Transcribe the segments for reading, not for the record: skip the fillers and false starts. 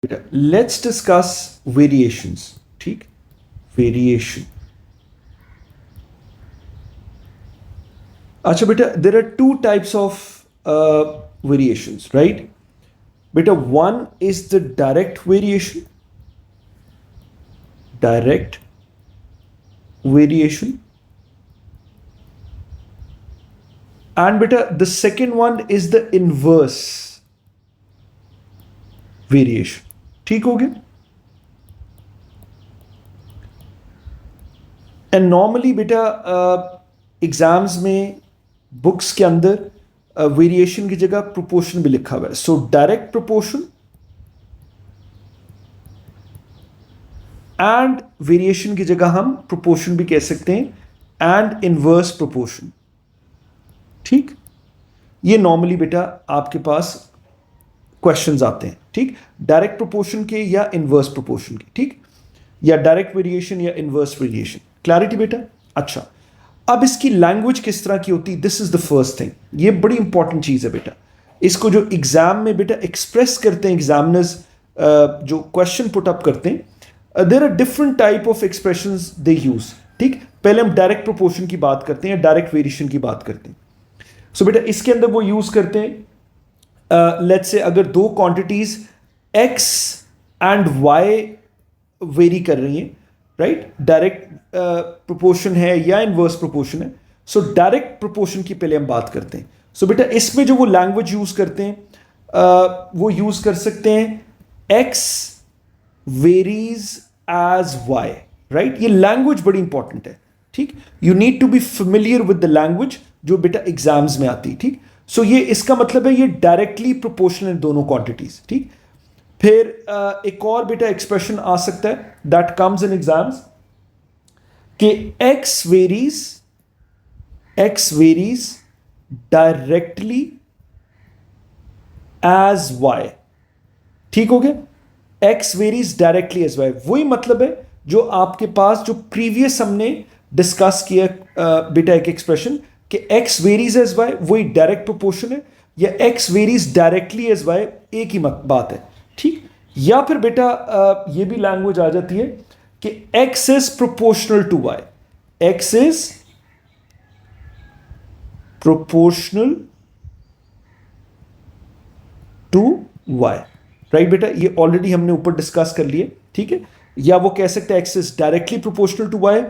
बेटा let's discuss variations. ठीक, variation. अच्छा बेटा, there are two types of variations, right? बेटा one is the direct variation. Direct variation. And beta, the second one is the inverse variation. ठीक हो गया? And normally बेटा exams में बुक्स के अंदर वेरिएशन की जगह प्रोपोर्शन भी लिखा हुआ है. So direct proportion and variation की जगह हम प्रोपोर्शन भी कह सकते हैं एंड इनवर्स प्रोपोर्शन. ठीक, ये नॉर्मली बेटा आपके पास क्वेश्चंस आते हैं. ठीक, डायरेक्ट प्रोपोर्शन के या इनवर्स प्रोपोर्शन के. ठीक, या डायरेक्ट वेरिएशन या इनवर्स वेरिएशन. क्लैरिटी बेटा? अच्छा, अब इसकी लैंग्वेज किस तरह की होती है, this is the first thing. ये बड़ी इंपॉर्टेंट चीज है बेटा. इसको जो एग्जाम में बेटा एक्सप्रेस करते हैं एग्जामिनर्स, जो क्वेश्चन पुट अप करते हैं, there are different type of expressions they use. ठीक, पहले हम डायरेक्ट प्रोपोर्शन की बात करते हैं, डायरेक्ट वेरिएशन की बात करते हैं. सो बेटा इसके अंदर वो यूज करते हैं, लेट्स से अगर दो quantities x and y very कर रही हैं, राइट? डायरेक्ट प्रोपोर्शन है या इनवर्स प्रोपोर्शन है. सो डायरेक्ट प्रोपोर्शन की पहले हम बात करते हैं. सो बेटा इसमें जो वो लैंग्वेज यूज करते हैं, वो यूज कर सकते हैं x varies as y, right? ये लैंग्वेज बड़ी इंपॉर्टेंट है. ठीक, you need to be familiar with the language जो बेटा एग्जाम्स में आती है. ठीक, सो ये इसका मतलब है ये डायरेक्टली प्रोपोर्शनल दोनों क्वांटिटीज. ठीक, फिर एक और बेटा एक्सप्रेशन आ सकता है दैट कम्स इन एग्जाम्स कि x varies directly as y. ठीक हो गया? x varies directly as y, वही मतलब है जो आपके पास जो प्रीवियस हमने डिस्कस किया बेटा एक एक्सप्रेशन कि x वेरीज एज y, वही डायरेक्ट प्रोपोर्शन है, या x varies directly as y, एक ही बात है. ठीक, या फिर बेटा ये भी लैंग्वेज आ जाती है कि x is proportional to y. x is proportional to y, right बेटा? ये ऑलरेडी हमने ऊपर डिस्कस कर लिए. ठीक है, या वो कह सकते हैं x is directly proportional to y,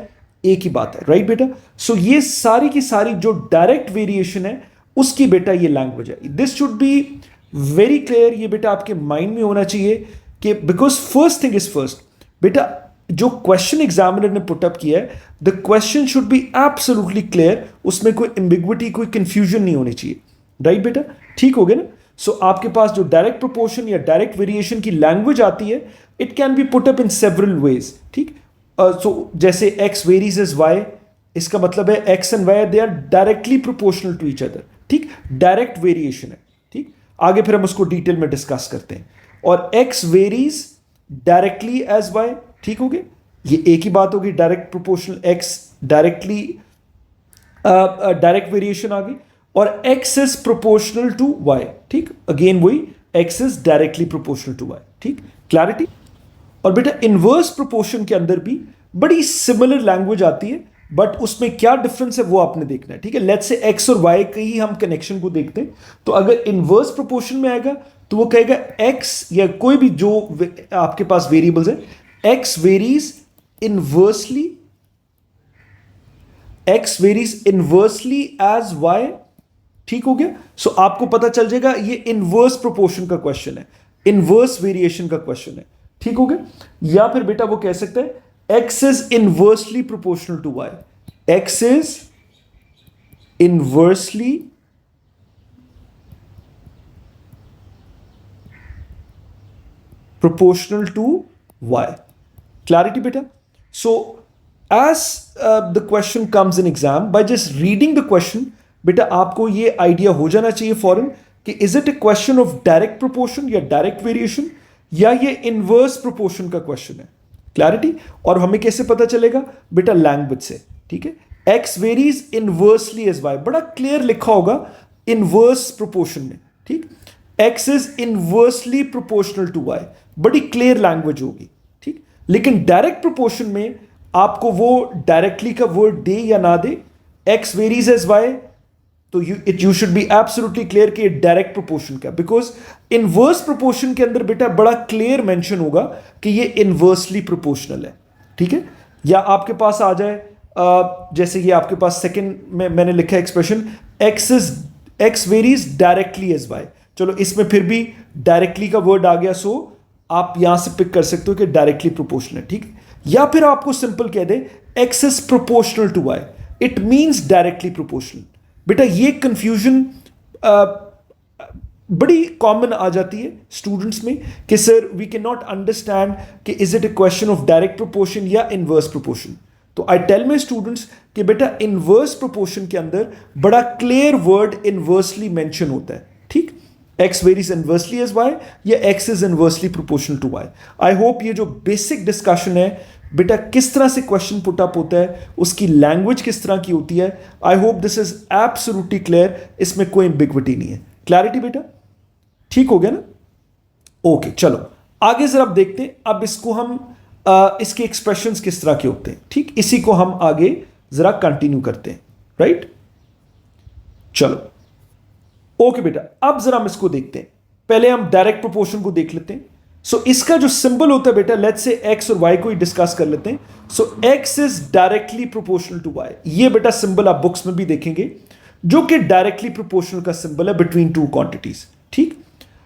एक ही बात है, राइट बेटा? सो ये सारी की सारी जो डायरेक्ट वेरिएशन है उसकी बेटा ये लैंग्वेज है. This should be very clear. ये बेटा आपके माइंड में होना चाहिए कि because first thing is first बेटा, जो क्वेश्चन एग्जामिनर ने पुट अप किया है, the question should be absolutely clear. उसमें कोई एम्बिग्विटी, कोई कंफ्यूजन नहीं होनी चाहिए, राइट बेटा? ठीक हो गया ना? सो आपके पास जो डायरेक्ट प्रोपोर्शन या डायरेक्ट वेरिएशन की लैंग्वेज आती है, it can be put up in several ways. ठीक, सो जैसे x वेरीज एज y, इसका मतलब है x and y they are directly proportional to each other. ठीक, डायरेक्ट वेरिएशन है. ठीक, आगे फिर हम उसको डिटेल में डिस्कस करते हैं. और x varies directly as y. ठीक हो गया? ये एक ही बात होगी, direct proportional x directly, direct variation आ गई. और x is proportional to y. ठीक, अगेन वही x is directly proportional to y. ठीक, क्लैरिटी? और बेटा इनवर्स प्रोपोर्शन के अंदर भी बड़ी सिमिलर लैंग्वेज आती है, बट उसमें क्या डिफरेंस है वो आपने देखना है. ठीक है, लेट्स से x और y के ही हम कनेक्शन को देखते हैं. तो अगर इनवर्स प्रोपोर्शन में आएगा तो वो कहेगा x, या कोई भी जो आपके पास वेरिएबल्स है, x varies inversely as y. ठीक हो गया? सो आपको पता चल जाएगा ये इनवर्स प्रोपोर्शन का क्वेश्चन है, इनवर्स वेरिएशन का क्वेश्चन है. ठीक हो गया? या फिर बेटा वो कह सकते हैं x is inversely proportional to y. x is inversely proportional to y. Clarity बेटा? So as the question comes in exam, by just reading the question बेटा आपको ये आइडिया हो जाना चाहिए फॉरन कि is it a question of direct proportion या डायरेक्ट वेरिएशन, या ये इनवर्स प्रोपोर्शन का क्वेश्चन है. क्लैरिटी? और हमें कैसे पता चलेगा बेटा? लैंग्वेज से. ठीक है, x varies inversely as y, बड़ा क्लियर लिखा होगा इनवर्स प्रोपोर्शन में. ठीक, x is inversely proportional to y. बड़ी क्लियर लैंग्वेज होगी, ठीक। लेकिन डायरेक्ट प्रोपोर्शन में आपको वो डायरेक्टली का वर्ड दे या ना दे, एक्स वेरीज एज वाई, तो you should be absolutely clear कि डायरेक्ट प्रोपोर्शन का, बिकॉज इनवर्स प्रोपोर्शन के अंदर बेटा बड़ा क्लियर मेंशन होगा कि ये इनवर्सली प्रोपोर्शनल है, ठीक है। या आपके पास आ जाए जैसे कि आपके पास सेकंड में मैंने लिखा है expression x varies directly as y, चलो इसमें फिर भी डायरेक्टली का वर्ड आ गया, सो आप यहां से पिक कर सकते हो कि डायरेक्टली प्रोपोर्शनल है, ठीक है। या फिर आपको सिंपल कह दे X is proportional to Y, it means directly proportional. बेटा ये कंफ्यूजन बड़ी कॉमन आ जाती है स्टूडेंट्स में कि sir we can not understand कि is it a question of direct proportion या इनवर्स प्रोपोर्शन। तो आई टेल माई स्टूडेंट्स कि बेटा इनवर्स प्रोपोर्शन के अंदर बड़ा क्लियर वर्ड इनवर्सली मेंशन होता है, ठीक। X varies inversely as Y या X is inversely proportional to Y. I hope ये जो बेसिक डिस्कशन है बेटा किस तरह से क्वेश्चन पुट अप होता है, उसकी लैंग्वेज किस तरह की होती है, आई hope this is absolutely clear, इसमें कोई एम्बिग्विटी नहीं है। क्लैरिटी बेटा ठीक हो गया ना? ओके चलो आगे जरा आप देखते हैं। अब इसको हम इसके एक्सप्रेशंस किस तरह के होते हैं, ठीक, इसी को हम आगे जरा कंटिन्यू करते हैं, राइट। चलो ओके बेटा, अब जरा हम इसको देखते हैं। पहले हम डायरेक्ट प्रोपोर्शन को देख लेते हैं। सो इसका जो सिंबल होता है बेटा, लेट्स से एक्स और वाई को ही डिस्कस कर लेते हैं। So X is directly proportional to Y, ये बेटा सिंबल आप बुक्स में भी देखेंगे, जो कि डायरेक्टली प्रोपोर्शनल का सिंबल है बिटवीन टू क्वांटिटीज, ठीक।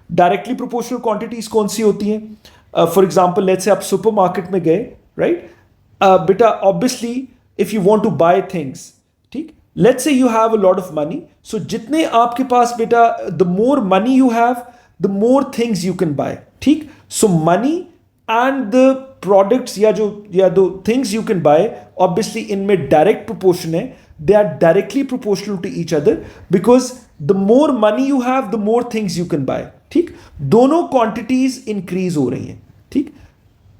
डायरेक्टली प्रोपोर्शनल क्वांटिटीज कौन सी होती हैं? फॉर एग्जाम्पल लेट्स से आप सुपरमार्केट में गए, राइट बेटा, obviously if you want to buy things, ठीक, let's say you have a lot of money, so जितने आपके पास बेटा the more money you have the more things you can buy, ठीक। So money and the products या दो things you can buy, obviously इनमें direct proportion है, they are directly proportional to each other because the more money you have the more things you can buy, ठीक। दोनों quantities increase हो रही हैं, ठीक।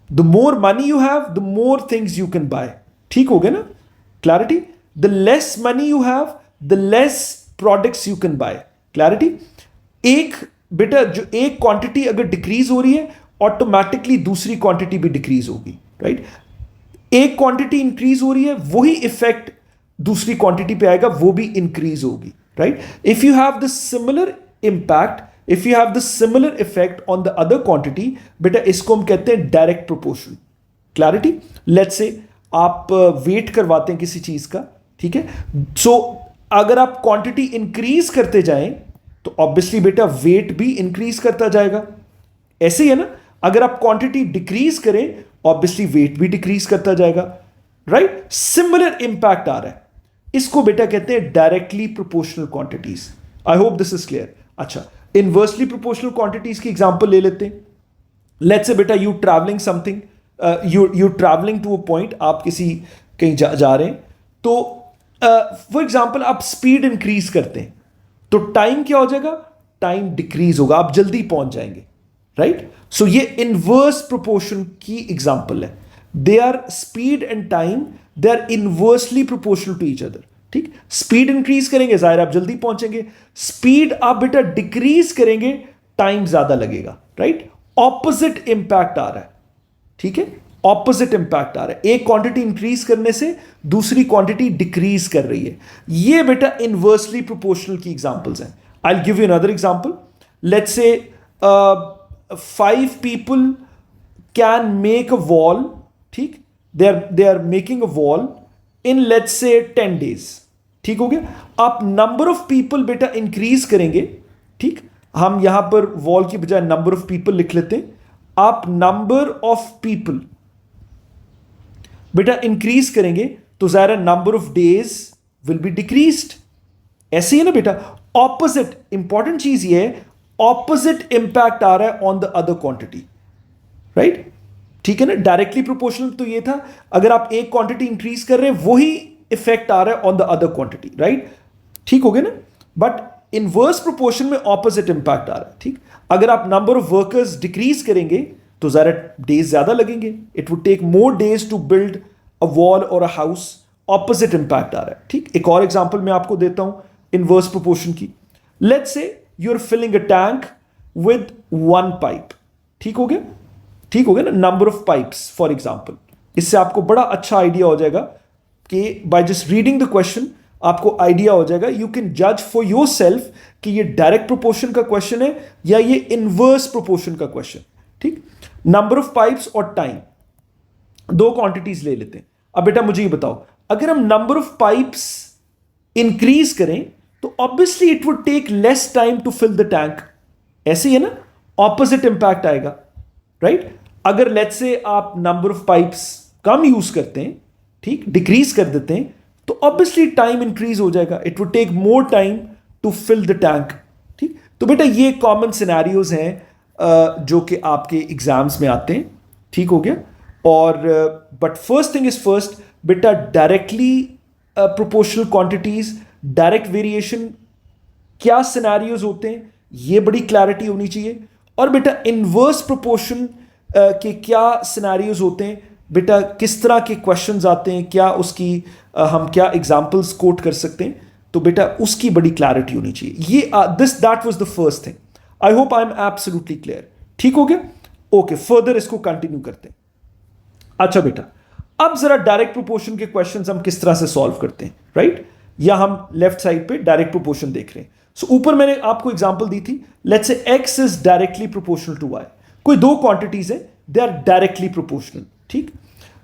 the more money you have the more things you can buy, ठीक हो गया ना? clarity। the less money you have the less products you can buy, clarity। एक बेटा जो एक quantity अगर decrease हो रही है ऑटोमेटिकली दूसरी quantity भी decrease होगी, राइट। एक quantity increase हो रही है वही इफेक्ट दूसरी क्वांटिटी पे आएगा, वो भी इंक्रीज होगी, right. If you have the similar impact, if you have the similar effect on the other quantity, बेटा इसको हम कहते हैं direct proportion. Clarity. Let's say आप वेट करवाते हैं किसी चीज का, ठीक है। सो अगर आप क्वांटिटी इंक्रीज करते जाएं तो ऑब्वियसली बेटा वेट भी इंक्रीज करता जाएगा, ऐसे ही है ना। अगर आप क्वांटिटी डिक्रीज करें ऑब्वियसली वेट भी डिक्रीज करता जाएगा, राइट। सिमिलर इंपैक्ट आ रहा है, इसको बेटा कहते हैं directly proportional quantities. I hope this is clear. अच्छा, इनवर्सली प्रोपोर्शनल क्वांटिटीज की एग्जांपल ले लेते हैं। लेट्स से बेटा you travelling something, you travelling to a point, आप किसी कहीं जा रहे हैं, तो फॉर एग्जांपल आप स्पीड इंक्रीज करते हैं तो टाइम क्या हो जाएगा? टाइम डिक्रीज होगा, आप जल्दी पहुंच जाएंगे, राइट। सो ये इनवर्स प्रोपोर्शन की एग्जांपल है। They are speed and time, they are inversely proportional to each other, ठीक। स्पीड इंक्रीज करेंगे जाहिर आप जल्दी पहुंचेंगे, स्पीड आप बेटा डिक्रीज करेंगे टाइम ज्यादा लगेगा, राइट। ऑपोजिट इंपैक्ट आ रहा है, ठीक है, ऑपोजिट इंपैक्ट आ रहा है। एक क्वांटिटी इंक्रीज करने से दूसरी क्वांटिटी डिक्रीज कर रही है। ये बेटा इनवर्सली प्रोपोर्शनल की एग्जांपल्स हैं। I will give you another example. Let's say 5 people can make a wall, ठीक, they are making a wall in let's say 10 days, ठीक हो गया। आप नंबर ऑफ पीपल बेटा इंक्रीज करेंगे, ठीक। हम यहां पर वॉल की बजाय नंबर ऑफ पीपल लिख लेते हैं। आप नंबर ऑफ पीपल बेटा इंक्रीज करेंगे तो ज़ाहिर number of days will be decreased, ऐसे ही ना बेटा। ऑपोजिट इंपॉर्टेंट चीज ये है, ऑपोजिट इंपैक्ट आ रहा है on the other quantity, right, ठीक है ना। डायरेक्टली प्रोपोर्शनल तो ये था, अगर आप एक क्वांटिटी इंक्रीज कर रहे हैं वही इफेक्ट आ रहा है on the other quantity, right, ठीक हो गया ना। बट इनवर्स प्रोपोर्शन में ऑपोजिट इंपैक्ट आ रहा है, ठीक। अगर आप नंबर ऑफ वर्कर्स डिक्रीज करेंगे तो जरा डेज ज्यादा लगेंगे, it would take more days to build a wall और अ हाउस, ऑपोजिट इंपैक्ट आ रहा है, ठीक। एक और एग्जांपल मैं आपको देता हूं इनवर्स प्रोपोर्शन की। Let's say you are filling a tank with 1 pipe, ठीक हो गया। ठीक हो गया ना, number of pipes for example. इससे आपको बड़ा अच्छा आइडिया हो जाएगा कि by just reading the question आपको आइडिया हो जाएगा, यू कैन जज फॉर योर सेल्फ कि ये डायरेक्ट प्रोपोर्शन का क्वेश्चन है या ये इनवर्स प्रोपोर्शन का क्वेश्चन। ठीक, नंबर ऑफ पाइप्स और टाइम, दो क्वांटिटीज ले लेते हैं। अब बेटा मुझे ये बताओ, अगर हम नंबर ऑफ पाइप्स इंक्रीज करें तो obviously it would take less time to fill the tank, ऐसे ही है ना, ऑपोजिट इंपैक्ट आएगा, राइट। अगर लेट्स से आप नंबर ऑफ पाइप्स कम यूज करते हैं, ठीक, डिक्रीज कर देते हैं, तो ऑब्वियसली टाइम इंक्रीज हो जाएगा, it would take more time to fill the tank. ठीक, तो बेटा ये कॉमन सिनेरियोज हैं जो कि आपके एग्जाम्स में आते हैं, ठीक हो गया। और but first thing is first बेटा, directly proportional quantities, direct variation क्या सिनेरियोज होते हैं ये बड़ी क्लैरिटी होनी चाहिए। और बेटा इनवर्स प्रोपोर्शन के क्या सिनेरियोज होते हैं, बेटा किस तरह के क्वेश्चंस आते हैं, क्या उसकी हम क्या एग्जांपल्स कोट कर सकते हैं, तो बेटा उसकी बड़ी क्लैरिटी होनी चाहिए। ये that was the first thing. I hope I am absolutely clear. ठीक हो गया, ओके, फर्दर इसको कंटिन्यू करते हैं। अच्छा बेटा, अब जरा डायरेक्ट प्रोपोर्शन के क्वेश्चंस हम किस तरह से सॉल्व करते हैं, राइट। या हम लेफ्ट साइड पे डायरेक्ट प्रोपोर्शन देख रहे हैं। सो ऊपर मैंने आपको एग्जांपल दी थी, let's say x is directly proportional to y। कोई दो क्वांटिटीज है, दे आर डायरेक्टली प्रोपोर्शनल। ठीक,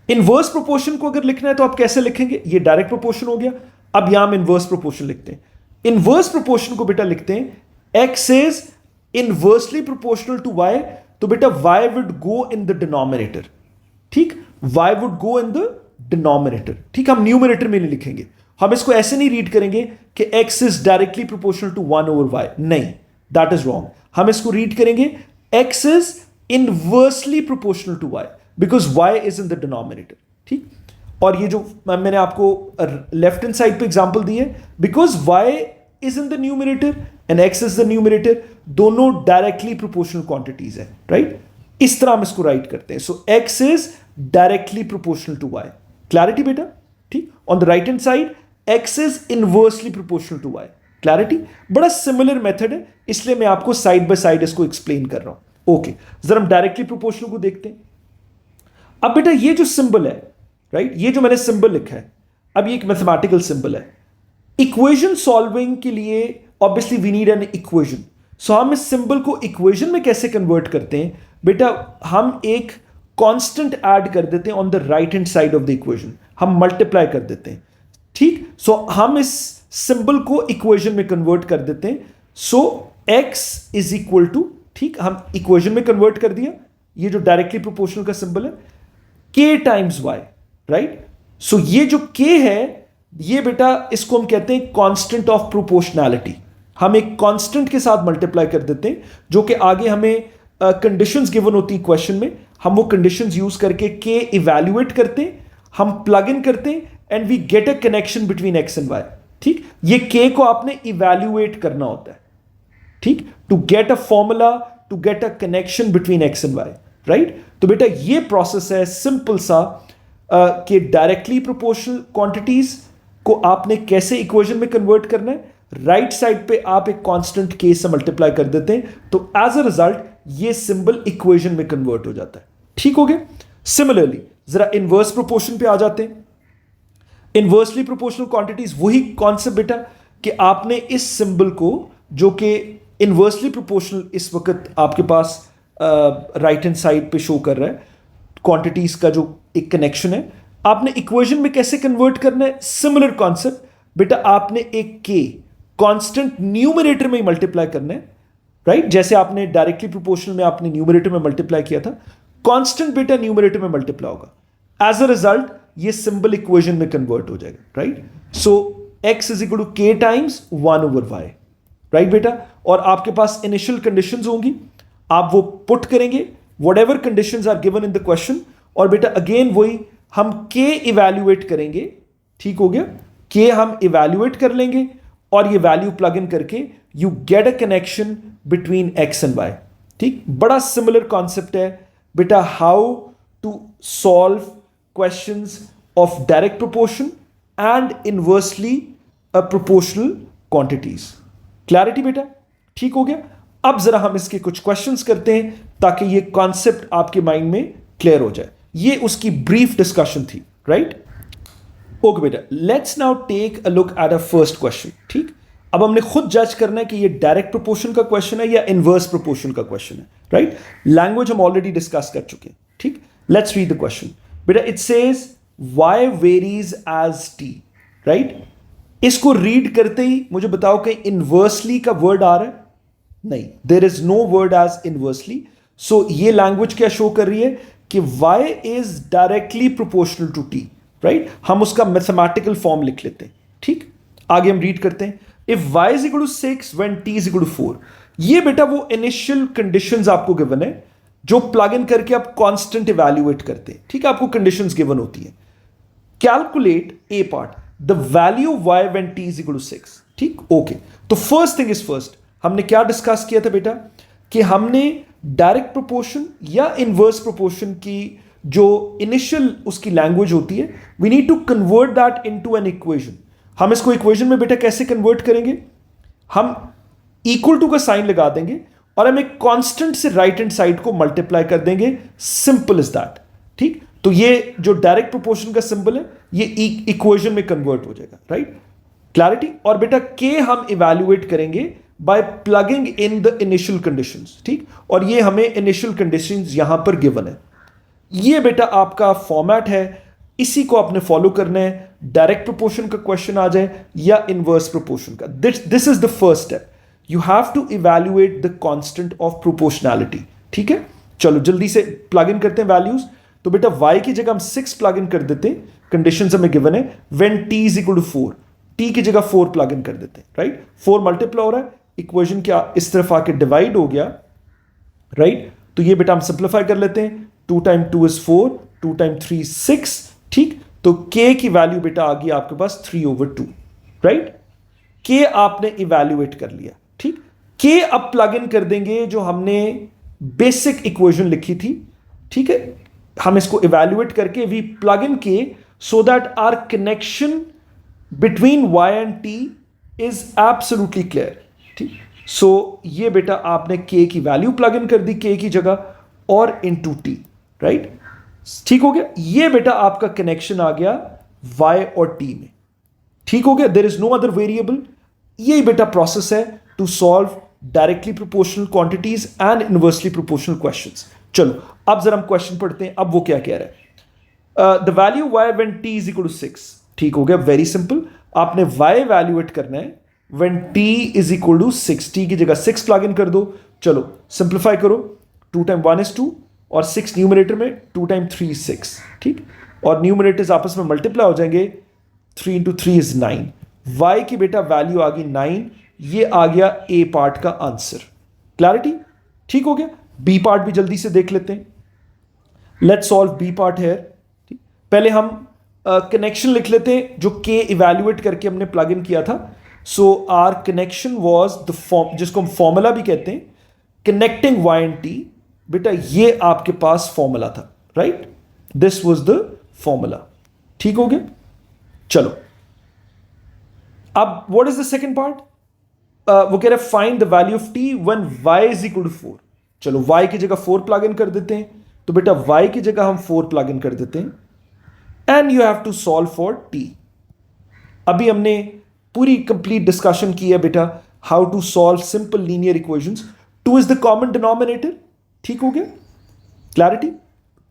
इनवर्स प्रोपोर्शन को अगर लिखना है तो आप कैसे लिखेंगे, ये डायरेक्ट प्रोपोर्शन हो गया। अब यहां हम इनवर्स प्रोपोर्शन लिखते हैं। इनवर्स प्रोपोर्शन को बेटा लिखते हैं x is inversely proportional to y, तो बेटा y would go in the denominator. ठीक, y would go in the denominator. ठीक, हम न्यूमरेटर में नहीं लिखेंगे, हम इसको ऐसे नहीं रीड करेंगे कि x is directly proportional to 1 over y, नहीं, दैट इज रॉन्ग। हम इसको रीड करेंगे x is inversely proportional to y because y is in the denominator. ठीक, और ये जो मैंने आपको लेफ्ट हैंड साइड पे एग्जांपल दी है, because y is in the numerator and x is the numerator, दोनों डायरेक्टली प्रोपोर्शनल क्वांटिटीज है, राइट। इस तरह हम इसको राइट करते हैं। So x is directly proportional to y, clarity बेटा। ठीक, on the right hand side x is inversely proportional to y, clarity. बड़ा सिमिलर मेथड है, इसलिए मैं आपको साइड बाय साइड इसको एक्सप्लेन कर रहा हूं। ओके, जरा हम डायरेक्टली प्रोपोर्शनल को देखते हैं। अब बेटा ये जो सिंबल है, राइट, ये जो मैंने सिंबल लिखा है, अब ये एक मैथमेटिकल सिंबल है। इक्वेशन सॉल्विंग के लिए obviously we need an equation. So हम इस सिंबल को इक्वेशन में कैसे कन्वर्ट करते हैं बेटा, हम एक कांस्टेंट ऐड कर देते हैं on the right hand side of the equation, हम मल्टीप्लाई कर देते हैं। ठीक, सो हम इस सिंबल को इक्वेशन में कन्वर्ट कर देते हैं। So x is equal to, ठीक, हम इक्वेशन में कन्वर्ट कर दिया, ये जो डायरेक्टली प्रोपोर्शनल का सिंबल है, k times y, right. So ये जो k है, ये बेटा इसको हम कहते हैं कांस्टेंट ऑफ प्रोपोर्शनैलिटी। हम एक कांस्टेंट के साथ मल्टीप्लाई कर देते हैं, जो कि आगे हमें कंडीशंस गिवन होती है क्वेश्चन में, हम वो कंडीशंस यूज करके k इवैल्यूएट करते हैं, हम प्लग इन करते हैं and we get a connection between x and y। ठीक, ये k को आपने इवैल्यूएट करना होता है, ठीक, to get a formula, to get a connection between x and y, right. तो बेटा ये प्रोसेस है सिंपल सा कि डायरेक्टली प्रोपोर्शनल क्वांटिटीज को आपने कैसे इक्वेशन में कन्वर्ट करना है। राइट साइड पे आप एक कांस्टेंट k से मल्टीप्लाई कर देते हैं, तो एज अ रिजल्ट ये सिंबल इक्वेशन में कन्वर्ट हो जाता है। ठीक हो गया। सिमिलरली जरा इनवर्स प्रोपोर्शन पे आ जाते हैं। इनवर्सली प्रोपोर्शनल क्वांटिटीज, वही कॉन्सेप्ट बेटा कि आपने इस सिंबल को, जो कि इनवर्सली प्रोपोर्शनल इस वक्त आपके पास राइट हैंड साइड पे शो कर रहा है, क्वांटिटीज का जो एक कनेक्शन है, आपने इक्वेशन में कैसे कन्वर्ट करना है। सिमिलर कॉन्सेप्ट बेटा, आपने एक k कांस्टेंट न्यूमरेटर में ही मल्टीप्लाई करना है, राइट। जैसे आपने डायरेक्टली प्रोपोर्शनल में आपने न्यूमरेटर में मल्टीप्लाई किया था, कांस्टेंट बेटा न्यूमरेटर में मल्टीप्लाई होगा, एज अ रिजल्ट ये सिंबल इक्वेशन में कन्वर्ट हो जाएगा, right. So x is equal to k times 1 over y, right बेटा। और आपके पास इनिशियल कंडीशंस होंगी, आप वो पुट करेंगे, whatever conditions are given in the question, और बेटा अगेन वही हम k इवैल्यूएट करेंगे। ठीक हो गया, k हम इवैल्यूएट कर लेंगे और ये वैल्यू प्लग इन करके you get a connection between x and y। ठीक, बड़ा सिमिलर कॉन्सेप्ट है बेटा, how to solve questions of direct proportion and inversely proportional quantities. Clarity बेटा, ठीक हो गया। अब जरा हम इसके कुछ क्वेश्चंस करते हैं ताकि ये कॉन्सेप्ट आपके माइंड में क्लियर हो जाए। ये उसकी ब्रीफ डिस्कशन थी, राइट? ओके बेटा, let's now take a look at a first question. ठीक, अब हमने खुद जज करना है कि ये डायरेक्ट प्रोपोर्शन का क्वेश्चन है या इनवर्स प्रोपोर्शन का क्वेश्चन है, राइट? लैंग्वेज हम ऑलरेडी डिस्कस कर चुके हैं। ठीक, लेट्स रीड द क्वेश्चन। बेटा it says y varies as t, right? इसको रीड करते ही मुझे बताओ कि इनवर्सली का वर्ड आ रहा है? नहीं, there is no word as inversely. So ये लैंग्वेज क्या शो कर रही है कि y is directly proportional to t, right? हम उसका मैथमेटिकल फॉर्म लिख लेते हैं। ठीक, आगे हम रीड करते हैं। If y is equal to 6 when t is equal to 4, ये बेटा वो इनिशियल कंडीशंस आपको गिवन है जो प्लग इन करके आप कांस्टेंट इवैल्यूएट करते हैं। ठीक है, आपको कंडीशंस गिवन होती है। Calculate a part the value y when t is equal to 6। ठीक, ओके, तो फर्स्ट थिंग इज फर्स्ट, हमने क्या डिस्कस किया था बेटा कि हमने डायरेक्ट प्रोपोर्शन या इनवर्स प्रोपोर्शन की जो इनिशियल उसकी लैंग्वेज होती है, we need to convert that into an equation. हम इसको इक्वेशन में बेटा कैसे कन्वर्ट करेंगे? हम इक्वल टू का साइन लगा देंगे और हम एक कांस्टेंट से राइट हैंड साइड को मल्टीप्लाई कर देंगे। Simple is that. ठीक, तो ये जो डायरेक्ट प्रोपोर्शन का सिंबल है ये इक्वेशन में कन्वर्ट हो जाएगा, राइट? क्लैरिटी। और बेटा के हम इवैल्यूएट करेंगे by plugging in the initial conditions. ठीक, और ये हमें इनिशियल कंडीशंस यहां पर गिवन है। ये बेटा आपका फॉर्मेट है, इसी को आपने फॉलो करना है। डायरेक्ट प्रोपोर्शन का क्वेश्चन आ जाए या इनवर्स प्रोपोर्शन का, this is the first step. You have to evaluate the constant of proportionality. ठीक है, चलो जल्दी से प्लग इन करते हैं वैल्यूज। तो बेटा y की जगह हम 6 प्लग इन कर देते हैं, कंडीशन हमें गिवन है when t is equal to 4, t की जगह 4 प्लग इन कर देते हैं, राइट? 4 मल्टीप्लाई हो रहा है, इक्वेशन क्या इस तरफ आके डिवाइड हो गया, राइट? तो ये बेटा हम सिंप्लीफाई कर लेते हैं। 2 टाइम 2 इज 4, 2 टाइम 3 6। ठीक, तो k की वैल्यू बेटा आ गई आपके पास 3/2, राइट? k आपने इवैल्यूएट कर लिया। ठीक, k अब प्लग इन कर देंगे जो हमने बेसिक इक्वेशन लिखी थी। ठीक है, हम इसको इवैल्यूएट करके we plug in k so that our connection between y and t is absolutely clear. ठीक, सो ये बेटा आपने k की वैल्यू प्लग इन कर दी k की जगह और इनटू t, राइट? ठीक हो गया। ये बेटा आपका कनेक्शन आ गया y और t में। ठीक हो गया, there is no other variable. यही बेटा प्रोसेस है to solve directly proportional quantities and inversely proportional questions. चलो अब जरा हम क्वेश्चन पढ़ते हैं। अब वो क्या कह रहा है? The value y when t is equal to 6। ठीक हो गया, वेरी सिंपल। आपने y वैल्यूएट करना है when t is equal to 6। t की जगह 6 प्लग इन कर दो। चलो सिंप्लीफाई करो। 2 टाइम 1 इज 2 और 6 न्यूमरेटर में, 2 टाइम 3 6। ठीक, और न्यूमरेटर्स आपस में मल्टीप्लाई हो जाएंगे। 3 इंटू 3 इज 9। y की बेटा वैल्यू आ गई 9। ये आ गया a पार्ट का आंसर। क्लैरिटी? ठीक हो गया। b पार्ट भी जल्दी से देख लेते हैं। लेट्स सॉल्व b पार्ट है। पहले हम कनेक्शन लिख लेते हैं जो k इवैल्यूएट करके हमने प्लग इन किया था। So our connection was the form, जिसको हम फॉर्मूला भी कहते हैं, कनेक्टिंग y एंड t। बेटा ये आपके पास फॉर्मूला था, right? This was the formula. ठीक हो गया। चलो अब what is the second part? वो कह रहा है find the value of t when y is equal to 4। चलो y की जगह 4 प्लग इन कर देते हैं। तो बेटा y की जगह हम 4 प्लग इन कर देते हैं and you have to solve for t। अभी हमने पूरी कंप्लीट डिस्कशन की है बेटा how to solve simple linear equations. 2 is the common denominator. ठीक हो गया, क्लैरिटी?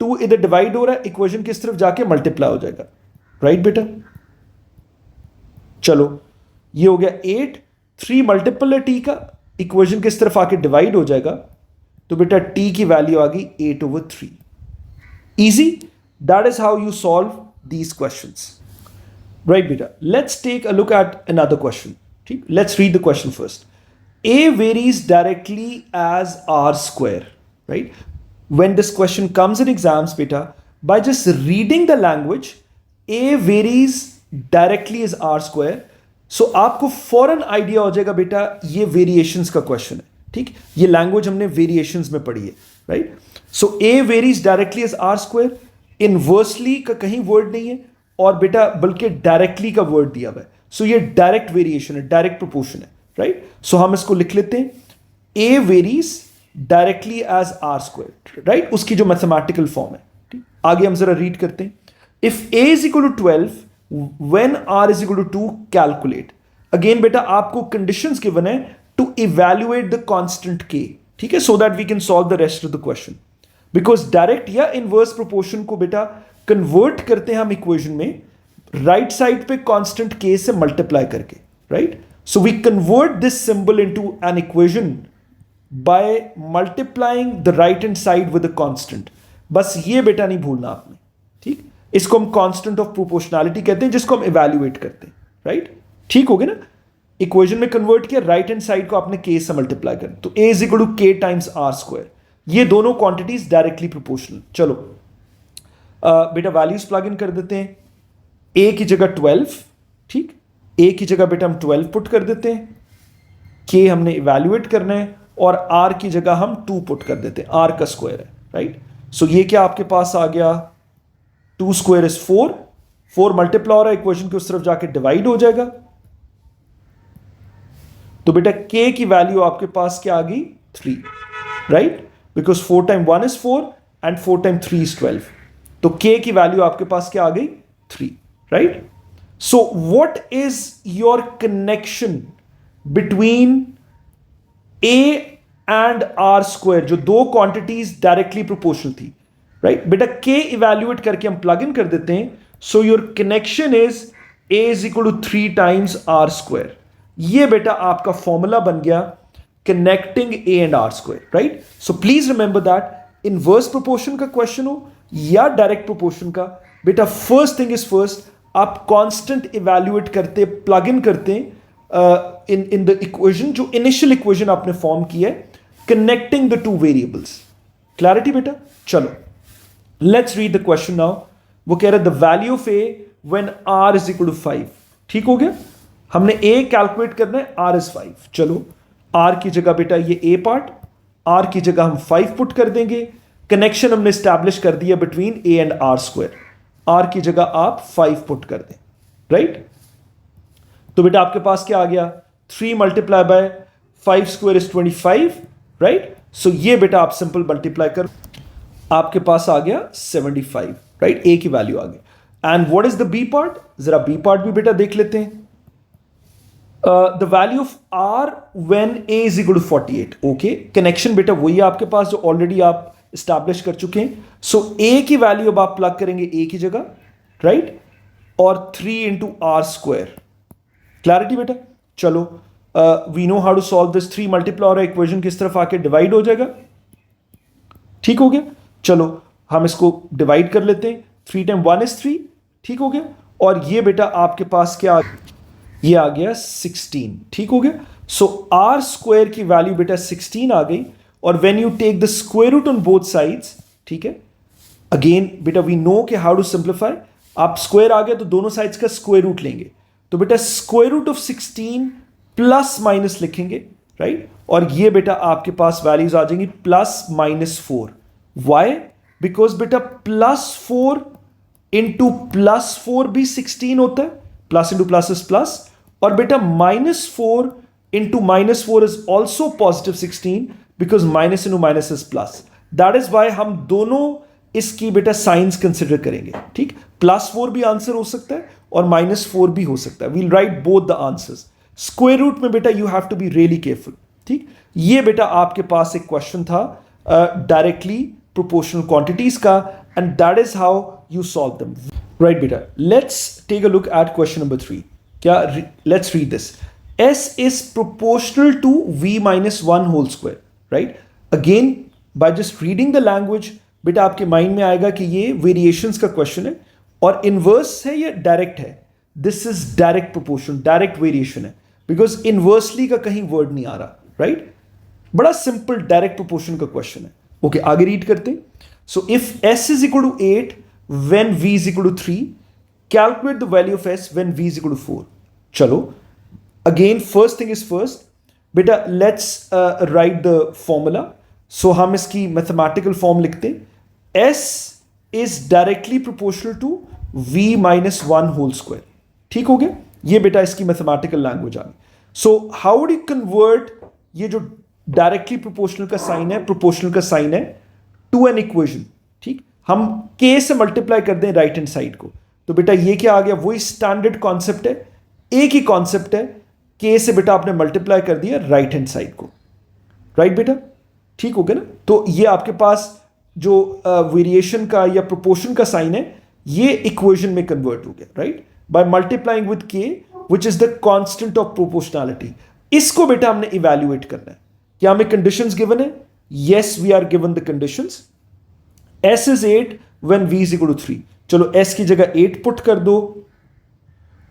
2 इधर डिवाइड हो रहा है, इक्वेशन किस तरफ जाके मल्टीप्लाई हो जाएगा, राइट बेटा? चलो ये हो गया 8। 3 मल्टीपल है t का, इक्वेशन किस तरफ आके डिवाइड हो जाएगा, तो बेटा t की वैल्यू आ गई 8/3। Easy, that is how you solve these questions, right बेटा? Let's take a look at another question. ठीक, let's read the question first. a varies directly as r square, right? When this question comes in exams beta, by just reading the language, a varies directly as r square, so आपको फौरन idea हो जाएगा बेटा ये variations का question है। ठीक, ये लैंग्वेज हमने वेरिएशंस में पढ़ी है, right? So a varies directly as r square, inversely का कहीं वर्ड नहीं है और बेटा बल्कि डायरेक्टली का वर्ड दिया हुआ है। सो ये डायरेक्ट वेरिएशन है, डायरेक्ट प्रोपोर्शन है, राइट? सो हम इसको लिख लेते हैं A varies directly as R square, right, उसकी जो मैथमेटिकल फॉर्म है। ठीक, आगे हम जरा रीड करते हैं। If a is equal to 12 when r is equal to 2 calculate. Again बेटा आपको कंडीशंस गिवन है to evaluate the constant k, ठीक है, so that we can solve the rest of the question. Because direct या inverse proportion को बेटा convert करते हैं हम इक्वेशन में राइट साइड पे कांस्टेंट के से मल्टीप्लाई करके, right. So we convert this symbol into an equation by multiplying the right hand side with a constant. बस ये बेटा नहीं भूलना आपने, ठीक। इसको हम कांस्टेंट ऑफ प्रोपोर्शनैलिटी कहते हैं, जिसको हम इवैल्यूएट करते हैं, राइट। ठीक हो गया ना, इक्वेशन में कन्वर्ट किया, राइट हैंड साइड को आपने के से मल्टीप्लाई कर, तो ए इज इक्वल टू के टाइम्स आर स्क्वायर। ये दोनों क्वांटिटीज डायरेक्टली प्रोपोर्शनल। चलो बेटा वैल्यूज प्लग इन कर देते हैं। ए की जगह 12, ठीक, ए की जगह बेटा हम 12 पुट कर देते हैं, के हमने इवैल्यूएट करना है, और आर की जगह हम 2 पुट कर देते हैं, आर का स्क्वायर है, राइट। सो ये क्या आपके पास आ गया, 2 स्क्वायर इज 4, 4 मल्टीप्लाई हो रहा है, इक्वेशन की उस तरफ जाके डिवाइड हो जाएगा। तो बेटा के की वैल्यू आपके पास क्या आ गई, 3, right, because 4 time 1 is 4 and 4 time 3 is 12। तो के की वैल्यू आपके पास क्या आ गई, 3, right. So what is your connection between a and r square, जो दो क्वांटिटीज डायरेक्टली प्रोपोर्शनल थी, राइट। बेटा के इवैल्यूएट करके हम प्लग इन कर देते हैं। So your connection is a is equal to 3 times r square. ये बेटा आपका फॉर्मूला बन गया connecting a and r square, right. So please remember that inverse proportion का क्वेश्चन हो या डायरेक्ट प्रोपोर्शन का, बेटा फर्स्ट थिंग इज फर्स्ट, आप कांस्टेंट इवैल्यूएट करते, प्लग इन करते इन द इक्वेशन, जो इनिशियल इक्वेशन आपने फॉर्म की है, कनेक्टिंग द 2 वेरिएबल्स। क्लैरिटी बेटा। चलो let's read the question now. वो कह रहा है the value of a when r is equal to 5। ठीक हो गया, हमने ए कैलकुलेट करना है, आर इज 5। चलो आर की जगह बेटा ये ए पार्ट, आर की जगह हम 5 पुट कर देंगे। कनेक्शन हमने स्टैब्लिश कर दिया between a and r square, r की जगह आप 5 पुट कर दें, राइट। तो बेटा आपके पास क्या आ गया, 3 multiply by 5 square is 25, right. So ये बेटा आप सिंपल मल्टीप्लाई कर, आपके पास आ गया 75, राइट, ए की वैल्यू आ गई। And what is the b part, जरा बी पार्ट भी बेटा देख लेते हैं। The value of r when a is equal to 48। Okay, connection बेटा वही है आपके पास जो ऑलरेडी आप स्टैब्लिश कर चुके हैं। सो ए की वैल्यू अब आप प्लग करेंगे ए की जगह, राइट, और 3 इंटू आर स्क्वायर। क्लैरिटी बेटा। चलो we know how to solve this. 3 multiply और इक्वेशन किस तरफ आके डिवाइड हो जाएगा। ठीक हो गया, चलो हम इसको डिवाइड कर लेते हैं। 3 टाइम 1 इज 3, ठीक हो गया, और ये बेटा आपके पास क्या, ये आ गया 16। ठीक हो गया, सो आर स्क्वायर की वैल्यू बेटा 16 आ गई। और when you take the square root on both sides, ठीक है, अगेन बेटा वी नो कि हाउ टू सिंप्लीफाई। आप स्क्वायर आ गया तो दोनों साइड्स का स्क्वायर रूट लेंगे, तो बेटा square root of 16 plus minus लिखेंगे, राइट। और ये बेटा आपके पास वैल्यूज आ जाएंगी प्लस माइनस 4। वाई, बिकॉज बेटा +4 इंटू +4 भी 16 होता है, plus into plus is plus, और बेटा -4 into -4 is also positive 16, because minus into minus is plus. That is why हम दोनों इसकी बेटा साइंस कंसिडर करेंगे, ठीक। +4 भी आंसर हो सकता है और -4 भी हो सकता है, we'll write both the answers. Square root में बेटा you have to be really careful, ठीक। ये बेटा आपके पास एक क्वेश्चन था डायरेक्टली प्रोपोर्शनल क्वांटिटीज का, and that is how you solve them, right बेटा। Let's take a look at question number 3। क्या, let's read this. S is proportional to V minus 1 whole square, right? Again, by just reading the language, बेटा आपके mind में आएगा कि ये variations का question है और इनवर्स है या डायरेक्ट है। This is direct proportion, direct variation है, बिकॉज इनवर्सली का कहीं वर्ड नहीं आ रहा, राइट। बड़ा सिंपल डायरेक्ट प्रोपोर्शन का क्वेश्चन है। ओके, आगे रीड करते हैं। So if S is equal to 8 when V is equal to 3, calculate the value of S when V is equal to 4. चलो again first thing is first, बेटा let's write the formula. So हम इसकी mathematical form लिखते हैं। S is directly proportional to V minus 1 whole square. ठीक हो गया, ये बेटा इसकी मैथमेटिकल लैंग्वेज आ गई। So how would you convert ये जो डायरेक्टली प्रोपोर्शनल का साइन है, प्रोपोर्शनल का साइन है टू एन इक्वेशन, ठीक। हम के से मल्टीप्लाई कर दें राइट हैंड साइड को, तो बेटा ये क्या आ गया, वही स्टैंडर्ड कॉन्सेप्ट है, एक ही कॉन्सेप्ट है, के से बेटा आपने मल्टीप्लाई कर दिया राइट हैंड साइड को, राइट बेटा, ठीक हो गया ना। तो ये आपके पास जो वेरिएशन का या प्रोपोर्शन का साइन है ये इक्वेशन में कन्वर्ट हो गया, right, bye multiplying with k which is the constant of proportionality. इसको बेटा हमने इवैल्यूएट करना है। क्या हमें कंडीशंस गिवन है? Yes, we are given the conditions. s is 8 when v is equal to 3। चलो s की जगह 8 पुट कर दो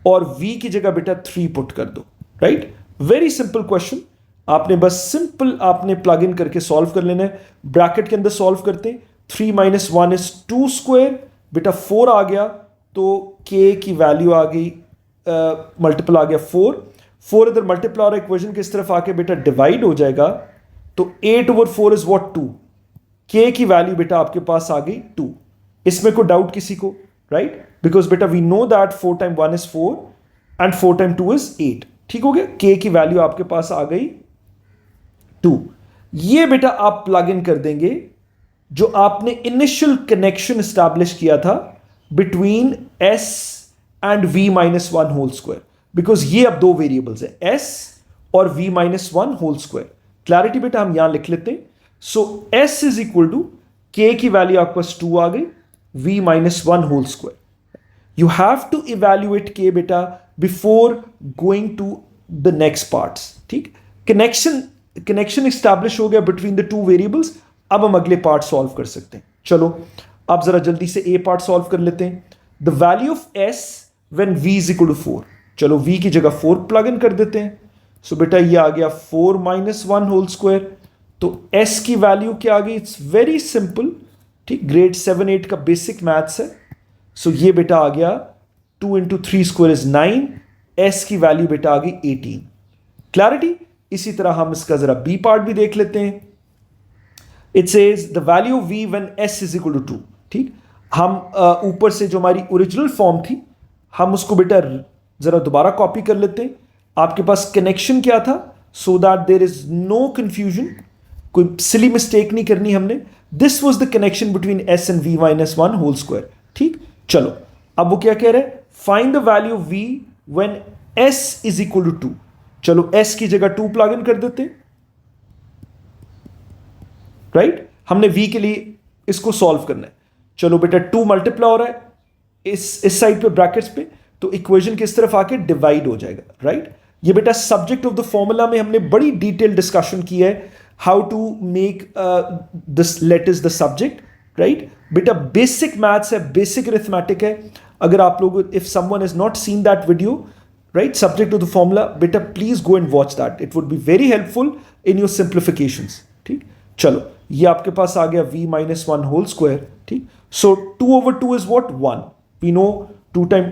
और v की जगह बेटा 3 पुट कर दो, राइट। वेरी सिंपल क्वेश्चन, आपने बस सिंपल आपने प्लग इन करके सॉल्व कर लेना है। ब्रैकेट के अंदर सॉल्व करते हैं, 3 - 1 इज 2 स्क्वायर, बेटा 4 आ गया, तो k की वैल्यू आ गई, मल्टीपल आ गया 4 इधर मल्टीप्लाई और इक्वेशन की इस तरफ आके बेटा डिवाइड हो जाएगा, तो 8/4 इज व्हाट 2। के की वैल्यू बेटा आपके पास आ गई 2। इसमें कोई डाउट किसी को, राइट, बिकॉज बेटा we know that 4 × 1 is 4 and 4 × 2 is 8, ठीक हो गया। के की वैल्यू आपके पास आ गई 2। ये बेटा आप प्लग इन कर देंगे जो आपने इनिशियल कनेक्शन स्टैब्लिश किया था between s and v - 1 whole square, because ये अब दो वेरिएबल्स है s और v - 1 होल स्क्वायर। क्लैरिटी बेटा हम यहां लिख लेते हैं। So s is equal to k की वैल्यू आपके पास 2 आ गई, v - 1 होल स्क्वायर। You have to evaluate k बेटा before going to the next parts, ठीक। कनेक्शन एस्टैब्लिश हो गया बिटवीन द टू वेरिएबल्स। अब हम अगले पार्ट सॉल्व कर सकते हैं। चलो अब जरा जल्दी से ए पार्ट सॉल्व कर लेते हैं। The value of s when v is equal to 4। चलो v की जगह 4 प्लग इन कर देते हैं। सो बेटा ये आ गया 4 - 1 होल स्क्वायर। तो s की वैल्यू क्या आ गई? इट्स वेरी सिंपल, ठीक, ग्रेड 7-8 का बेसिक मैथ्स है। सो ये बेटा आ गया 2 × 3 स्क्वायर इज 9, s की वैल्यू बेटा आ गई 18। क्लैरिटी। इसी तरह हम इसका जरा b पार्ट भी देख लेते हैं। It says the value of v when s is equal to 2, ठीक। हम ऊपर से जो हमारी ओरिजिनल फॉर्म थी हम उसको बेटा जरा दोबारा कॉपी कर लेते हैं। आपके पास कनेक्शन क्या था, so that there is no confusion, कोई सिली मिस्टेक नहीं करनी हमने। This was the connection between s and v - 1 whole square, ठीक। चलो अब वो क्या कह रहे हैं, find the value of v when s is equal to 2। चलो s की जगह 2 प्लग इन कर देते हैं, राइट। हमने v के लिए इसको सॉल्व करना है। चलो बेटा 2 मल्टीप्लाई हो रहा है इस साइड पे ब्रैकेट्स पे, तो इक्वेशन किस तरफ आके डिवाइड हो जाएगा, राइट। ये बेटा सब्जेक्ट ऑफ द फॉर्मूला में हमने बड़ी डिटेल डिस्कशन की है, how to make this letters the subject, right. बेटा बेसिक मैथ्स है, बेसिक अरिथमेटिक है। अगर आप लोग, if someone is not seen that video, right, subject of the formula, बेटा please go and watch that, it would be very helpful in your simplifications, ठीक। चलो ये आपके पास आ गया v - 1 होल स्क्वायर, ठीक। So 2/2 is what 1, we know 2 time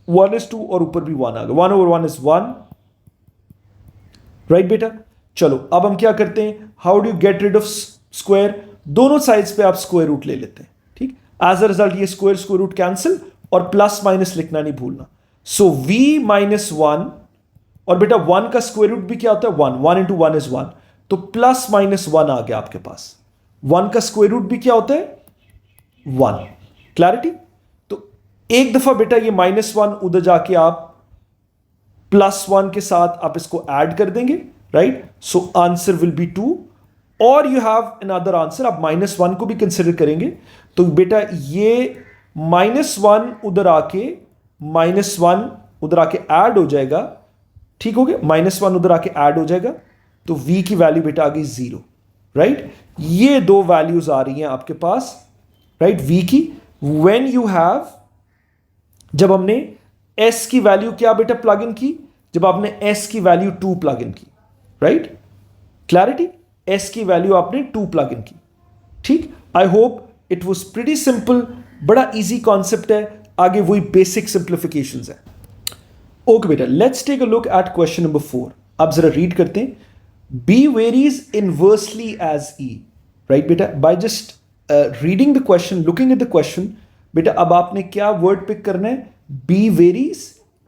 1 is 2 और ऊपर भी 1 आ गया, 1/1 इज 1, राइट बेटा। चलो अब हम क्या करते हैं, how do you get rid of square? दोनों साइड्स पे आप स्क्वायर रूट ले लेते हैं, ठीक। एज अ रिजल्ट ये स्क्वायर रूट कैंसिल और प्लस माइनस लिखना नहीं भूलना। सो v - 1 और बेटा 1 का स्क्वायर रूट भी क्या होता है 1, 1 × 1 इज 1, तो प्लस माइनस 1 आ गया आपके पास। 1 का स्क्वायर रूट भी क्या होता है 1। क्लैरिटी। तो एक दफा बेटा ये -1 उधर जाके आप +1 के साथ आप इसको ऐड कर देंगे, right. So answer will be 2 और यू हैव अनदर आंसर। आप -1 को भी कंसिडर करेंगे, तो बेटा ये -1 उधर आके -1 उधर आके ऐड हो जाएगा, ठीक हो गया। -1 उधर आके ऐड हो जाएगा, तो v की वैल्यू बेटा आ गई 0, राइट। ये दो वैल्यूज आ रही हैं आपके पास, राइट, v की। व्हेन यू हैव, जब हमने s की वैल्यू क्या बेटा प्लग इन की, जब आपने s की वैल्यू 2 प्लग इन की, राइट। क्लैरिटी। s की वैल्यू आपने 2 प्लग इन की, ठीक। I hope it was pretty simple, बड़ा इजी कॉन्सेप्ट है। आगे वही बेसिक सिंप्लीफिकेशंस है। ओके बेटा, let's take a look at question number 4। अब जरा रीड करते हैं। b varies inversely as e, right बेटा। by just reading the question, looking at the question, बेटा अब आपने क्या वर्ड पिक करना है, b varies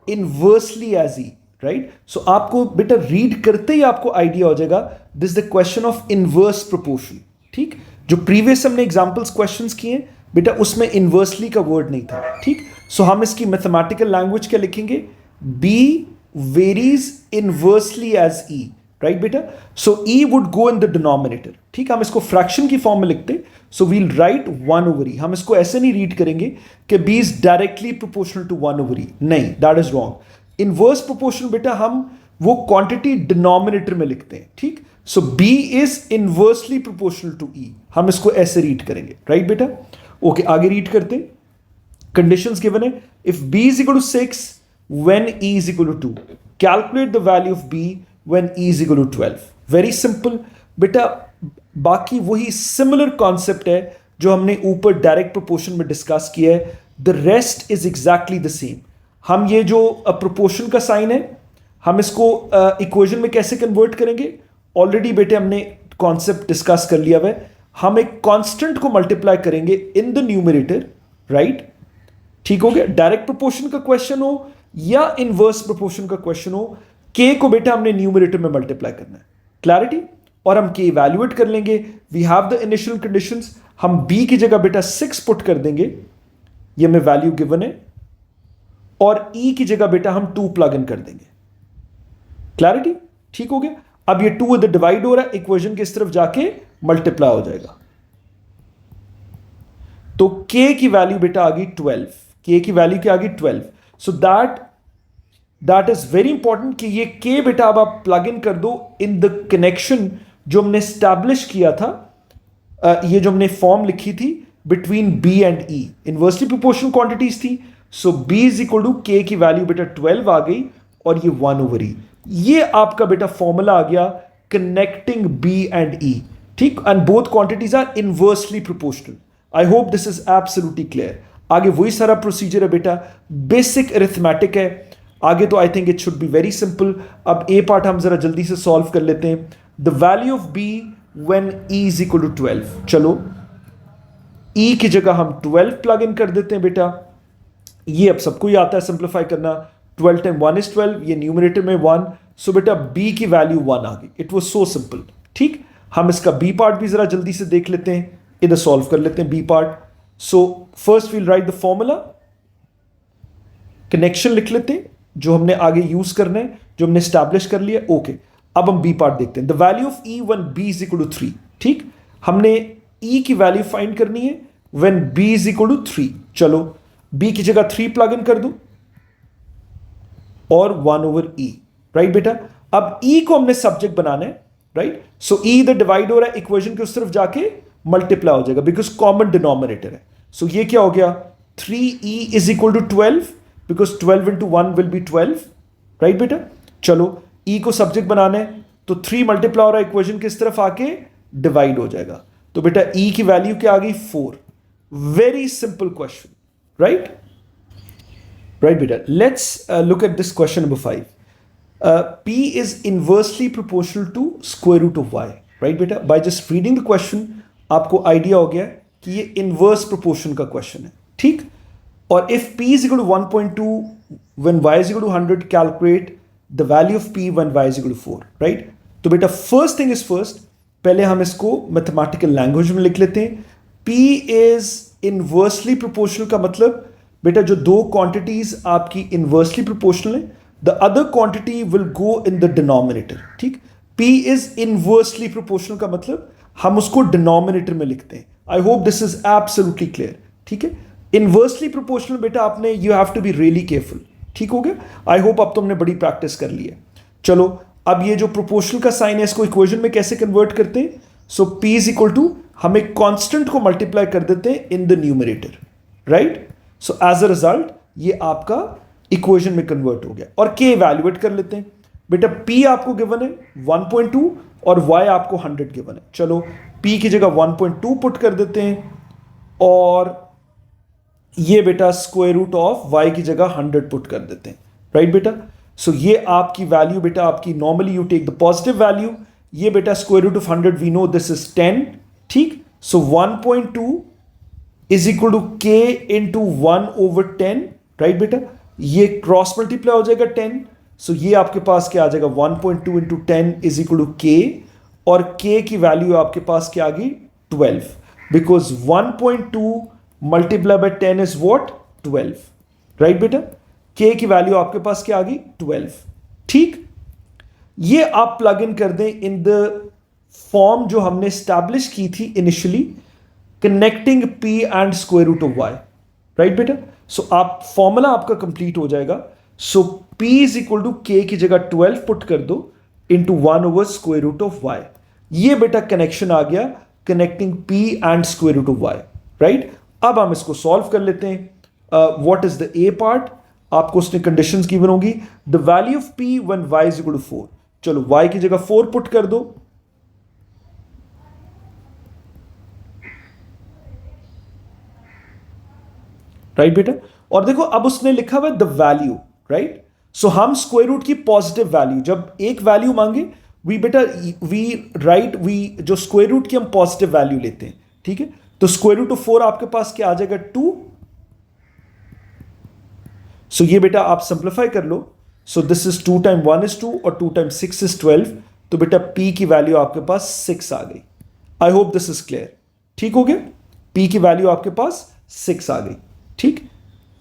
inversely as e, राइट? सो आपको बेटा रीड करते ही आपको आइडिया हो जाएगा this the question of inverse proportion. ठीक, जो प्रीवियस हमने एग्जाम्पल्स क्वेश्चंस किए बेटा उसमें इनवर्सली का वर्ड नहीं था. ठीक, सो हम इसकी मैथमेटिकल लैंग्वेज क्या लिखेंगे? B varies inversely as E. Right बेटा? So E would go in the denominator. ठीक, हम इसको फ्रैक्शन की फॉर्म में लिखते. So we'll write 1/e. हम इसको ऐसे नहीं रीड करेंगे कि b is directly proportional to 1/e. नहीं, that is wrong. Inverse proportion बेटा हम वो क्वांटिटी डिनोमिनेटर में लिखते हैं. ठीक, so b is inversely proportional to e. हम इसको ऐसे रीड करेंगे. राइट बेटा? ओके, आगे रीड करते. कंडीशंस गिवन है. If b is equal to 6 when e is equal to 2, calculate the value of b when e is equal to 12. Very simple बेटा. बाकी वही सिमिलर कॉन्सेप्ट है जो हमने ऊपर डायरेक्ट प्रोपोर्शन में डिस्कस किया है. The rest is exactly the same. हम ये जो प्रोपोर्शन का साइन है हम इसको इक्वेशन में कैसे कन्वर्ट करेंगे? ऑलरेडी बेटे हमने कॉन्सेप्ट डिस्कस कर लिया हुआ है. हम एक कांस्टेंट को मल्टीप्लाई करेंगे इन द न्यूमरेटर. राइट? ठीक हो गया. डायरेक्ट प्रोपोर्शन का क्वेश्चन हो या इनवर्स प्रोपोर्शन का क्वेश्चन हो, के को बेटा हमने न्यूमरेटर में मल्टीप्लाई करना है. क्लैरिटी? और हम के इवैल्यूएट कर लेंगे. We have the initial conditions. हम बी की जगह बेटा 6 पुट कर देंगे, ये हमें वैल्यू गिवन है. और ई की जगह बेटा हम 2 प्लग इन कर देंगे. क्लैरिटी? ठीक हो गया. अब ये 2 इधर डिवाइड हो रहा है, इक्वेशन की इस तरफ जाके मल्टीप्लाई हो जाएगा. तो के की वैल्यू बेटा आ गई 12. के की वैल्यू क्या आ गई? 12. So that is very important कि ये के बेटा अब आप प्लग इन कर दो इन द कनेक्शन जो हमने स्टैब्लिश किया था. ये जो हमने फॉर्म लिखी थी between b and e, inversely proportional quantities थी. So b is equal to k की वैल्यू बेटा 12 आ गई और ये 1/e. ये आपका बेटा फॉर्मूला आ गया कनेक्टिंग बी एंड ई. ठीक, and both quantities are inversely proportional. I hope this is absolutely clear. आगे वही सारा प्रोसीजर है बेटा, बेसिक अरिथमेटिक है. आगे तो I think it should be very simple. अब ए पार्ट हम जरा जल्दी से सॉल्व कर लेते हैं. The value of b when e is equal to 12. चलो e की जगह हम 12 प्लग इन कर देते हैं बेटा. ये अब सबको ही आता है सिंप्लीफाई करना. 12 टाइम 1 इज 12, ये न्यूमरेटर में 1. सो बेटा b की वैल्यू 1 आ गई. It was so simple. ठीक, हम इसका b पार्ट भी जरा जल्दी से देख लेते हैं. इधर सॉल्व कर लेते हैं b part. So first we'll write the formula, connection लिख लेते हैं जो हमने आगे यूज करना है, जो हमने स्टैब्लिश कर लिया. ओके, अब हम बी पार्ट देखते हैं. The value of e when b is equal to 3. ठीक, हमने ई की वैल्यू फाइंड करनी है when b is equal to 3. चलो बी की जगह 3 प्लग इन कर दो और 1/e. राइट बेटा? अब ई को हमने सब्जेक्ट बनाना है. राइट? सो ई इधर डिवाइड हो रहा है, इक्वेशन के उस तरफ जाके मल्टीप्लाई हो जाएगा बिकॉज कॉमन डिनोमिनेटर है. सो ये क्या हो गया? 3e is equal to 12 because 12 into 1 will be 12. Right बेटा? चलो e को सब्जेक्ट बनाना है तो 3 मल्टीप्लाई हो रहा है, इक्वेशन किस तरफ आके डिवाइड हो जाएगा. तो बेटा e की वैल्यू क्या आ गई? 4. Very simple question. Right? Right बेटा, let's look at this question number 5. p is inversely proportional to square root of y. Right बेटा? By just reading the question आपको आइडिया हो गया कि ये इनवर्स प्रोपोर्शन का क्वेश्चन है. ठीक, और if p is equal to 1.2 when y is equal to 100, calculate the value of p when y is equal to 4. Right? तो बेटा फर्स्ट थिंग इज फर्स्ट, पहले हम इसको मैथमेटिकल लैंग्वेज में लिख लेते हैं. p is inversely proportional का मतलब बेटा जो दो क्वांटिटीज आपकी इनवर्सली प्रोपोर्शनल है, the other quantity will go in the denominator. ठीक, p is inversely proportional का मतलब हम उसको डिनोमिनेटर में लिखते हैं. I hope this is absolutely clear. ठीक है? इनवर्सली प्रोपोर्शनल बेटा आपने you have to be really careful. ठीक हो गया? आई होप अब तुमने बड़ी प्रैक्टिस कर ली है. चलो अब ये जो प्रोपोर्शनल का साइन है इसको इक्वेशन में कैसे कन्वर्ट करते हैं? So p is equal to हम एक कांस्टेंट को मल्टीप्लाई कर देते हैं in the numerator. Right? So as a result ये आपका इक्वेशन में कन्वर्ट हो गया. और k इवैल्यूएट कर लेते हैं. बेटा p आपको गिवन है 1.2 और y आपको 100 गिवन है. चलो p की जगह 1.2 पुट कर देते हैं और ये बेटा स्क्वायर रूट ऑफ y की जगह 100 पुट कर देते हैं. राइट बेटा? सो ये आपकी वैल्यू बेटा आपकी normally you take the positive value. ये बेटा square root of 100 we know this is 10. ठीक, so 1.2 is equal to k into 1/10. Right बेटा? ये क्रॉस मल्टीप्लाई हो जाएगा 10. सो ये आपके पास क्या आ जाएगा 1.2 इंटू 10 इज इक्वल टू के, और के की वैल्यू आपके पास क्या आ गई 12, because 1.2 multiply by 10 is what 12, right बेटा। के की वैल्यू आपके पास क्या आ गई 12, ठीक। ये आप प्लग इन कर दें इन द फॉर्म जो हमने स्टैब्लिश की थी initially, connecting p and square root of y, right बेटा। सो आप फॉर्मूला आपका कंप्लीट हो जाएगा। So P is equal to k की जगह 12 पुट कर दो into 1 over square root of y. ये बेटा कनेक्शन आ गया, connecting P and square root of y, right. अब हम इसको सॉल्व कर लेते हैं। What is the a part, आपको उसने कंडीशंस गिवन होंगी। The value of P when y is equal to 4, चलो y की जगह 4 पुट कर दो, राइट बेटा। और देखो अब उसने लिखा हुआ है द वैल्यू, राइट। सो हम स्क्वायर रूट की पॉजिटिव वैल्यू, जब एक वैल्यू मांगे वी बेटा वी राइट वी जो स्क्वायर रूट की हम पॉजिटिव वैल्यू लेते हैं, ठीक है। तो स्क्वायर रूट ऑफ 4 आपके पास क्या आ जाएगा 2। सो ये बेटा आप सिंप्लीफाई कर लो। So this is 2 time 1 is 2 और 2 टाइम 6 इज 12। तो बेटा P की वैल्यू आपके पास 6 आ गई। आई होप दिस इज क्लियर, ठीक हो गया। P की वैल्यू आपके पास 6 आ गई, ठीक।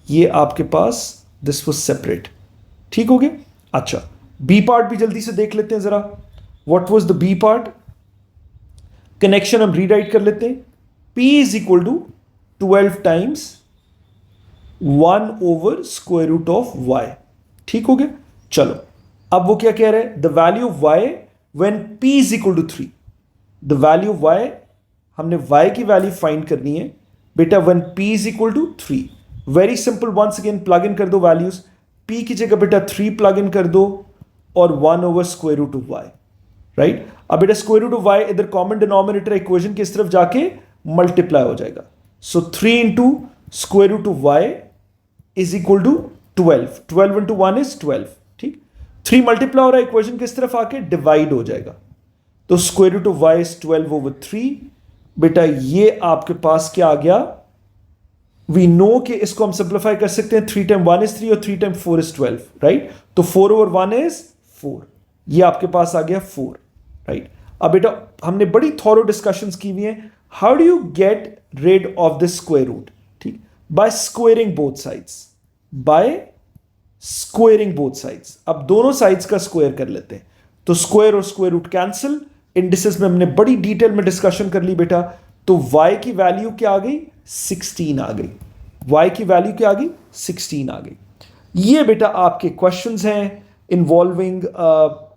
ये आपके पास दिस वाज सेपरेट, ठीक हो गया। अच्छा, बी पार्ट भी जल्दी से देख लेते हैं जरा। What was the b part, connection हम रीराइट कर लेते हैं। P is equal to 12 times 1 over square root of y, ठीक हो गया। चलो अब वो क्या कह रहे हैं, the value of y when P is equal to 3। The value of y, हमने y की वैल्यू फाइंड करनी है बेटा when P is equal to 3। Very simple, once again plug in कर दो वैल्यूज। P की जगह बेटा 3 प्लग इन कर दो और 1 over square root of y, right. अब बेटा स्क्वायर रूट ऑफ y इधर कॉमन डिनोमिनेटर इक्वेशन की इस तरफ जाके मल्टीप्लाई हो जाएगा। So 3 into square root of y is equal to 12। 12 into 1 is 12, ठीक। 3 मल्टीप्लाई हो रहा है, इक्वेशन किस तरफ आके डिवाइड हो जाएगा। तो square root of y is 12 over 3। बेटा ये आपके पास क्या आ गया, वी नो कि इसको हम सिंप्लीफाई कर सकते हैं। 3 टाइम 1 इज 3 और 3 टाइम 4 इज 12, राइट। तो 4 ओवर 1 इज 4, ये आपके पास आ गया 4, राइट। अब बेटा हमने बड़ी थॉरो डिस्कशंस की हुई हैं, how do you get rid of this square root, ठीक। By squaring both sides, by squaring both sides. अब दोनों साइड्स का स्क्वायर कर लेते हैं, तो स्क्वायर और स्क्वायर रूट कैंसिल। इंडिसेस में हमने बड़ी डिटेल में डिस्कशन कर ली बेटा। तो y की वैल्यू क्या आ गई 16 आ गई, y की वैल्यू क्या आ गई 16 आ गई। ये बेटा आपके क्वेश्चंस हैं इन्वॉल्विंग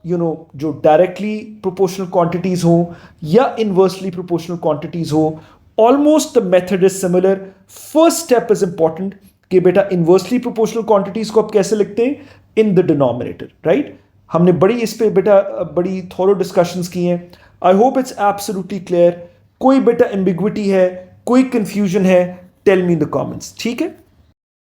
जो डायरेक्टली प्रोपोर्शनल क्वांटिटीज हो या इनवर्सली प्रोपोर्शनल क्वांटिटीज हो। Almost the method is similar. First step is important कि बेटा इनवर्सली प्रोपोर्शनल क्वांटिटीज को आप कैसे लिखते हैं, इन द डिनोमिनेटर, राइट। हमने बड़ी इस पे बेटा बड़ी थोरो डिस्कशंस की हैं। I hope it's absolutely clear. कोई बेटा एम्बिग्विटी है, कोई कंफ्यूजन है, tell me in the comments, ठीक है।